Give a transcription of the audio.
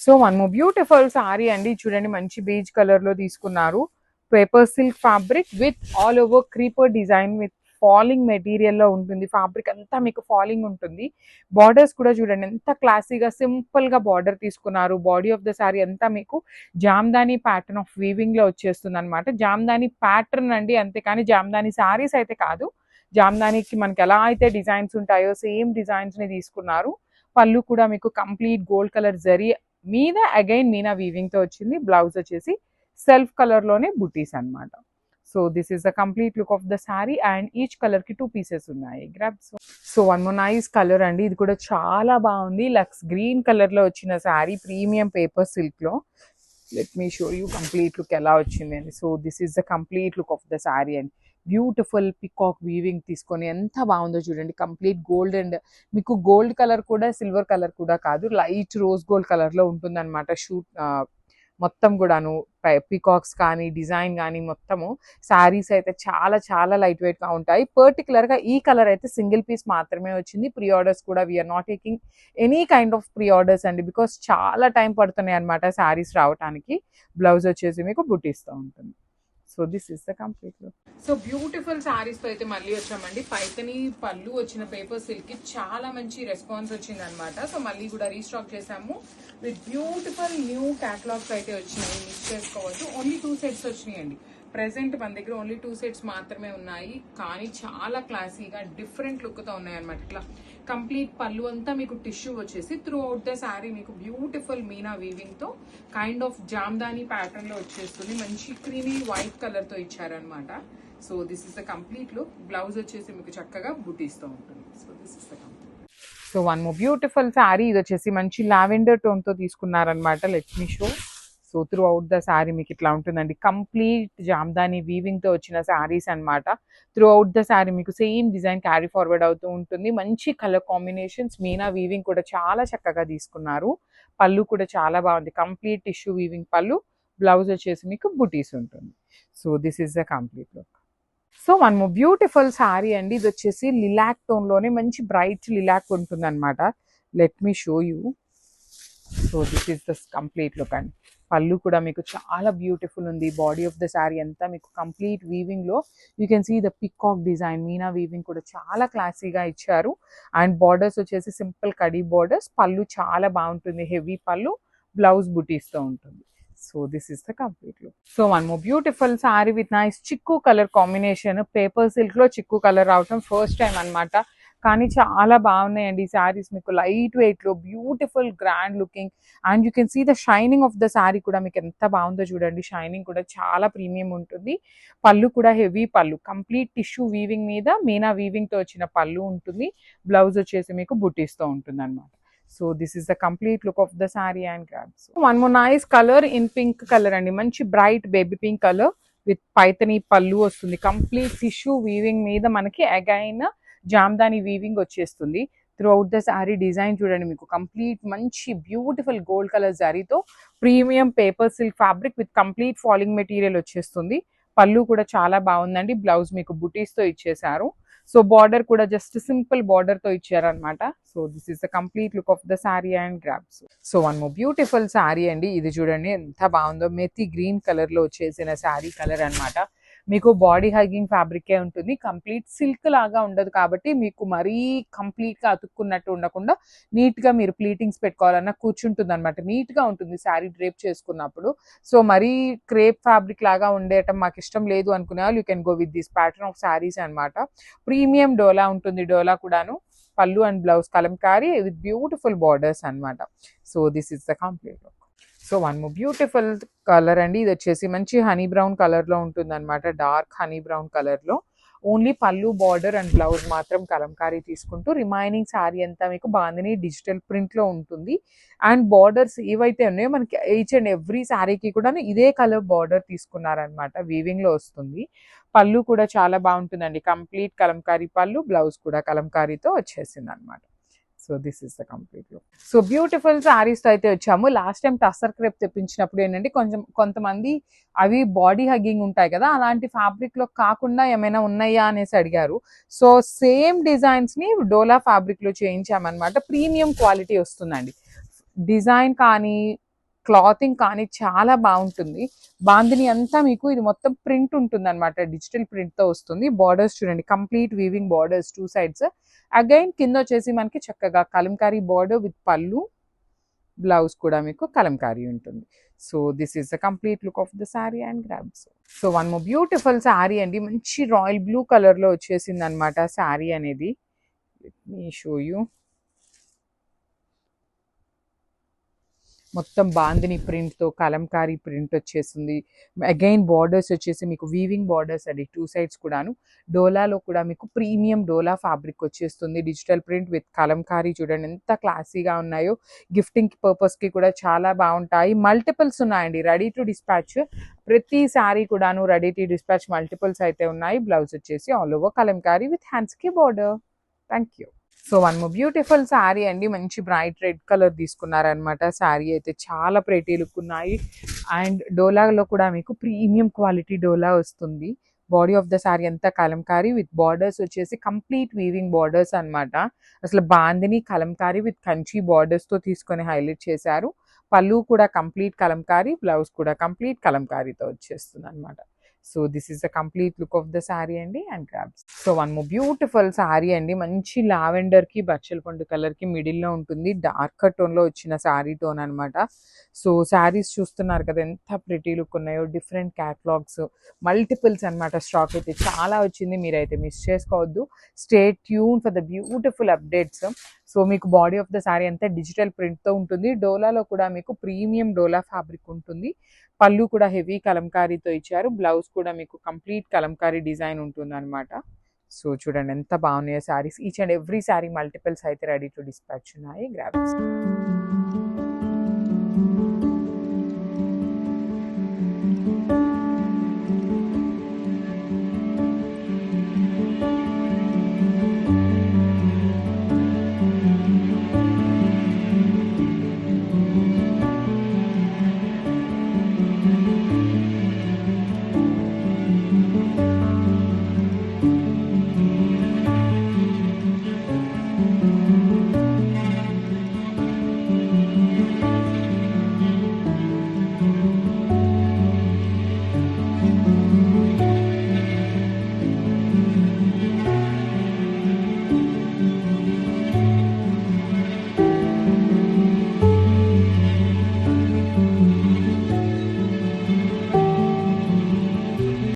So one more beautiful sorry అండి, చూడండి మంచి బేజ్ కలర్ లో తీసుకున్నారు. Paper silk fabric with all over creeper design with falling material లో ఉంటుంది. ఫ్యాబ్రిక్ అంతా మీకు ఫాలింగ్ ఉంటుంది. బార్డర్స్ కూడా చూడండి ఎంత క్లాసీగా సింపుల్ గా బార్డర్ తీసుకున్నారు. బాడీ ఆఫ్ ద సారీ అంతా మీకు జామ్దాని ప్యాటర్న్ ఆఫ్ వీవింగ్ లో వచ్చేస్తుంది అనమాట. జామ్దాని ప్యాటర్న్ అండి, అంతేకాని జామ్దాని సారీస్ అయితే కాదు. జామ్దానికి మనకి ఎలా అయితే డిజైన్స్ ఉంటాయో సేమ్ డిజైన్స్ ని తీసుకున్నారు. పళ్ళు కూడా మీకు కంప్లీట్ గోల్డ్ కలర్ జరీ మీద అగైన్ మీనా వీవింగ్ తో వచ్చింది. బ్లౌజ్ వచ్చేసి సెల్ఫ్ కలర్ లోనే బుటీస్ అన్నమాట. So this is the complete look of the sari and each colour కి 2 పీసెస్ ఉన్నాయి. Grabs. So one more nice colour అండి, ఇది కూడా చాలా బాగుంది. లక్స్ గ్రీన్ కలర్ లో వచ్చిన శారీ, ప్రీమియం పేపర్ సిల్క్ లో. Let me show you complete look ఎలా వచ్చింది అండి. So this is the complete look of the sari and beautiful peacock weaving తీసుకొని ఎంత బాగుందో చూడండి. కంప్లీట్ గోల్డ్ అండ్ మీకు గోల్డ్ కలర్ కూడా సిల్వర్ కలర్ కూడా కాదు, లైట్ రోజ్ గోల్డ్ కలర్ లో ఉంటుంది అనమాట. షూట్ మొత్తం కూడాను పీకాక్స్ కానీ డిజైన్ కానీ మొత్తము శారీస్ అయితే చాలా చాలా లైట్ వెయిట్ గా ఉంటాయి. పర్టికులర్ గా ఈ కలర్ అయితే సింగిల్ పీస్ మాత్రమే వచ్చింది. ప్రీ ఆర్డర్స్ కూడా we're not taking any kind of pre orders అండి, బికాస్ చాలా టైం పడుతున్నాయి అనమాట శారీస్ రావడానికి. బ్లౌజ్ వచ్చేసి మీకు బుట్టిస్తూ ఉంటుంది. So this is the complete look. So beautiful saris తో అయితే మళ్ళీ వచ్చామండి. పైతని పళ్ళు వచ్చిన పేపర్ సిల్క్ కి చాలా మంచి రెస్పాన్స్ వచ్చింది అనమాట. సో మళ్ళీ కూడా రీస్టాక్ చేసాము విత్ బ్యూటిఫుల్ న్యూ క్యాటలాగ్స్ అయితే వచ్చినాయి. మిస్ చేసుకోవచ్చు. ఓన్లీ 2 సెట్స్ వచ్చినాయండి. ప్రెసెంట్ మన దగ్గర ఓన్లీ 2 సెట్స్ మాత్రమే ఉన్నాయి, కానీ చాలా క్లాసీగా డిఫరెంట్ లుక్ తో ఉన్నాయి అనమాట. ఇట్లా కంప్లీట్ పళ్ళు అంతా మీకు టిష్యూ వచ్చేసి త్రూ అవుట్ ద శారీ మీకు బ్యూటిఫుల్ మీనా వీవింగ్ తో కైండ్ ఆఫ్ జామ్దాని ప్యాటర్న్ లో వచ్చేస్తుంది. మంచి క్రీమీ వైట్ కలర్ తో ఇచ్చారనమాట. So this is the complete look. Blouse వచ్చేసి మీకు చక్కగా బుటీస్తో ఉంటుంది. So this is the complete. So one more beautiful sari, ఇది వచ్చేసి మంచి లావెండర్ టోన్ తో తీసుకున్నారనమాట. Let me show. So throughout the sari మీకు ఇట్లా ఉంటుందండి. కంప్లీట్ జామ్దాని వీవింగ్ తో వచ్చిన శారీస్ అనమాట. త్రూ అవుట్ ద శారీ మీకు సేమ్ డిజైన్ క్యారీ ఫార్వర్డ్ అవుతూ ఉంటుంది. మంచి కలర్ కాంబినేషన్స్, మీనా వీవింగ్ కూడా చాలా చక్కగా తీసుకున్నారు. పళ్ళు కూడా చాలా బాగుంది. కంప్లీట్ టిష్యూ వీవింగ్ పళ్ళు. బ్లౌజ్ వచ్చేసి మీకు బుటీస్ ఉంటుంది. So this is the complete look. So one more beautiful sari అండి, ఇది వచ్చేసి లిలాక్ టోన్ లోనే మంచి బ్రైట్ లిలాక్ ఉంటుంది అనమాట. Let me show you. So this is the complete look అండి. పళ్ళు కూడా మీకు చాలా బ్యూటిఫుల్ ఉంది. బాడీ ఆఫ్ ద శారీ అంతా మీకు కంప్లీట్ వీవింగ్ లో you can see the peacock design. మీనా వీవింగ్ కూడా చాలా క్లాసీగా ఇచ్చారు. అండ్ బార్డర్స్ వచ్చేసి సింపుల్ కడీ బార్డర్స్. పళ్ళు చాలా బాగుంటుంది, హెవీ పళ్ళు. బ్లౌజ్ బుటీస్తో ఉంటుంది. So this is the complete look. So one more beautiful saree with nice చిక్కు కలర్ కాంబినేషన్. పేపర్ సిల్క్ లో చిక్కు కలర్ రావటం ఫస్ట్ టైం అనమాట, కానీ చాలా బాగున్నాయండి ఈ శారీస్. మీకు లైట్ వెయిట్ లో beautiful grand looking and you can see the shining of the saree కూడా మీకు ఎంత బాగుందో చూడండి. షైనింగ్ కూడా చాలా ప్రీమియం ఉంటుంది. పళ్ళు కూడా హెవీ పళ్ళు, కంప్లీట్ టిష్యూ వీవింగ్ మీద మీనా వీవింగ్ తో వచ్చిన పళ్ళు ఉంటుంది. బ్లౌజ్ వచ్చేసి మీకు బుటీస్తో ఉంటుంది అనమాట. So this is the complete look of the sari and grabs. One more nice colour in pink colour అండి, మంచి bright baby pink colour with Paithani పళ్ళు వస్తుంది. కంప్లీట్ టిష్యూ వీవింగ్ మీద మనకి అగైన్ జామ్దాని వీవింగ్ వచ్చేస్తుంది. Through out the sari design చూడండి, మీకు complete మంచి బ్యూటిఫుల్ గోల్డ్ కలర్ జరీతో premium paper silk fabric with complete falling material వచ్చేస్తుంది. పళ్ళు కూడా చాలా బాగుందండి. బ్లౌజ్ మీకు బుటీస్తో ఇచ్చేసారు. సో బార్డర్ కూడా జస్ట్ సింపుల్ బార్డర్ తో ఇచ్చారనమాట. So this is the complete look of the sari and grabs. So one more beautiful sari అండి, ఇది చూడండి ఎంత బాగుందో. మెతి గ్రీన్ కలర్ లో వచ్చేసిన శారీ కలర్ అనమాట. మీకు బాడీ హగ్గింగ్ ఫ్యాబ్రికే ఉంటుంది. కంప్లీట్ సిల్క్ లాగా ఉండదు కాబట్టి మీకు మరీ కంప్లీట్ గా అతుక్కున్నట్టు ఉండకుండా నీట్ గా మీరు ప్లీటింగ్స్ పెట్టుకోవాలన్నా కూర్చుంటుంది అనమాట. నీట్ గా ఉంటుంది శారీ డ్రేప్ చేసుకున్నప్పుడు. సో మరీ క్రేప్ ఫ్యాబ్రిక్ లాగా ఉండేయటం మాకు ఇష్టం లేదు అనుకునే వాళ్ళు you can go with this pattern of saris అనమాట. ప్రీమియం డోలా ఉంటుంది. డోలా కూడాను పళ్ళు and blouse Kalamkari with beautiful borders అనమాట. So this is the complete look. So one more beautiful colour అండి, ఇది వచ్చేసి మంచి హనీ బ్రౌన్ కలర్ లో ఉంటుంది అనమాట. డార్క్ హనీ బ్రౌన్ కలర్ లో ఓన్లీ పళ్ళు బార్డర్ అండ్ బ్లౌజ్ మాత్రం కలంకారీ తీసుకుంటూ రిమైనింగ్ శారీ అంతా మీకు బాందిని డిజిటల్ ప్రింట్ లో ఉంటుంది. అండ్ బార్డర్స్ ఏవైతే ఉన్నాయో మనకి ఈచ్ అండ్ ఎవ్రీ శారీకి కూడా ఇదే కలర్ బార్డర్ తీసుకున్నారనమాట. వీవింగ్ లో వస్తుంది. పళ్ళు కూడా చాలా బాగుంటుందండి. కంప్లీట్ కలంకారీ పళ్ళు, బ్లౌజ్ కూడా కలంకారీతో వచ్చేసింది అనమాట. So this is the complete look. So beautiful శారీస్తో అయితే వచ్చాము. లాస్ట్ టైం టస్సర్ క్రేప్ తెప్పించినప్పుడు ఏంటంటే కొంతమంది అవి బాడీ హగ్గింగ్ ఉంటాయి కదా, అలాంటి ఫ్యాబ్రిక్ లో కాకుండా ఏమైనా ఉన్నాయా అనేసి అడిగారు. సో సేమ్ డిజైన్స్ ని డోలా ఫ్యాబ్రిక్ లో చేయించామన్నమాట. ప్రీమియం క్వాలిటీ వస్తుందండి. డిజైన్ కానీ క్లాతింగ్ కానీ చాలా బాగుంటుంది. బాందిని అంతా మీకు ఇది మొత్తం ప్రింట్ ఉంటుంది అనమాట, డిజిటల్ ప్రింట్ తో వస్తుంది. బార్డర్స్ చూడండి, complete weaving borders 2 sides. Again కింద వచ్చేసి మనకి చక్కగా కలంకారీ బార్డర్ విత్ పళ్ళు, బ్లౌజ్ కూడా మీకు కలంకారీ ఉంటుంది. So this is the complete look of the sari and grabs. So one more beautiful sari అండి, మంచి రాయల్ బ్లూ కలర్ లో వచ్చేసింది అనమాట శారీ అనేది. Let me show you. మొత్తం బాందిని ప్రింట్తో కలంకారీ ప్రింట్ వచ్చేసింది. అగైన్ బార్డర్స్ వచ్చేసి మీకు వీవింగ్ బార్డర్స్ అండి 2 సైడ్స్ కూడాను. డోలాలో కూడా మీకు ప్రీమియం డోలా ఫ్యాబ్రిక్ వచ్చేస్తుంది. డిజిటల్ ప్రింట్ విత్ కలంకారీ చూడండి ఎంత క్లాసీగా ఉన్నాయో. గిఫ్టింగ్ పర్పస్కి కూడా చాలా బాగుంటాయి. మల్టిపుల్స్ ఉన్నాయండి, రెడీ టు డిస్పాచ్. ప్రతి శారీ కూడాను రెడీ టు డిస్పాచ్ మల్టిపుల్స్ అయితే ఉన్నాయి. బ్లౌజ్ వచ్చేసి ఆల్ ఓవర్ కలంకారీ విత్ హ్యాండ్స్కి border. Thank you. So one more beautiful sari అండి, మంచి బ్రైట్ రెడ్ కలర్ తీసుకున్నారనమాట. శారీ అయితే చాలా ప్రెటీ లుక్ ఉన్నాయి. అండ్ డోలాలో కూడా మీకు ప్రీమియం క్వాలిటీ డోలా వస్తుంది. బాడీ ఆఫ్ ద శారీ అంతా కలంకారీ విత్ బార్డర్స్ వచ్చేసి కంప్లీట్ వీవింగ్ బార్డర్స్ అనమాట. అసలు బాందిని కలంకారీ విత్ కంచి బార్డర్స్తో తీసుకొని హైలైట్ చేశారు. పళ్ళు కూడా కంప్లీట్ కలంకారీ, బ్లౌజ్ కూడా కంప్లీట్ కలంకారీతో వచ్చేస్తుంది అనమాట. So this is the complete look of the sari అండి and grabs. So one more beautiful sari అండి, మంచి లావెండర్కి బచ్చల పండు కలర్కి మిడిల్లో ఉంటుంది. డార్క్ టోన్లో వచ్చిన శారీ టోన్ అనమాట. సో శారీస్ చూస్తున్నారు కదా ఎంత ప్రిటీ లుక్ ఉన్నాయో. డిఫరెంట్ క్యాటలాగ్స్ మల్టిపుల్స్ అనమాట. స్టాక్ అయితే చాలా వచ్చింది, మీరైతే మిస్ చేసుకోవద్దు. Stay tune for the beautiful updates. So మీకు బాడీ ఆఫ్ ద శారీ అంతా డిజిటల్ ప్రింట్తో ఉంటుంది. డోలాలో కూడా మీకు ప్రీమియం డోలా ఫ్యాబ్రిక్ ఉంటుంది. పళ్ళు కూడా హెవీ కలంకారీతో ఇచ్చారు. బ్లౌజ్ కూడా మీకు కంప్లీట్ కలంకారీ డిజైన్ ఉంటుంది అనమాట. సో చూడండి ఎంత బాగున్నాయో saris. Each and every sari multiples అయితే రెడీ టు డిస్పాచ్ ఉన్నాయి. గ్రాబ్స్.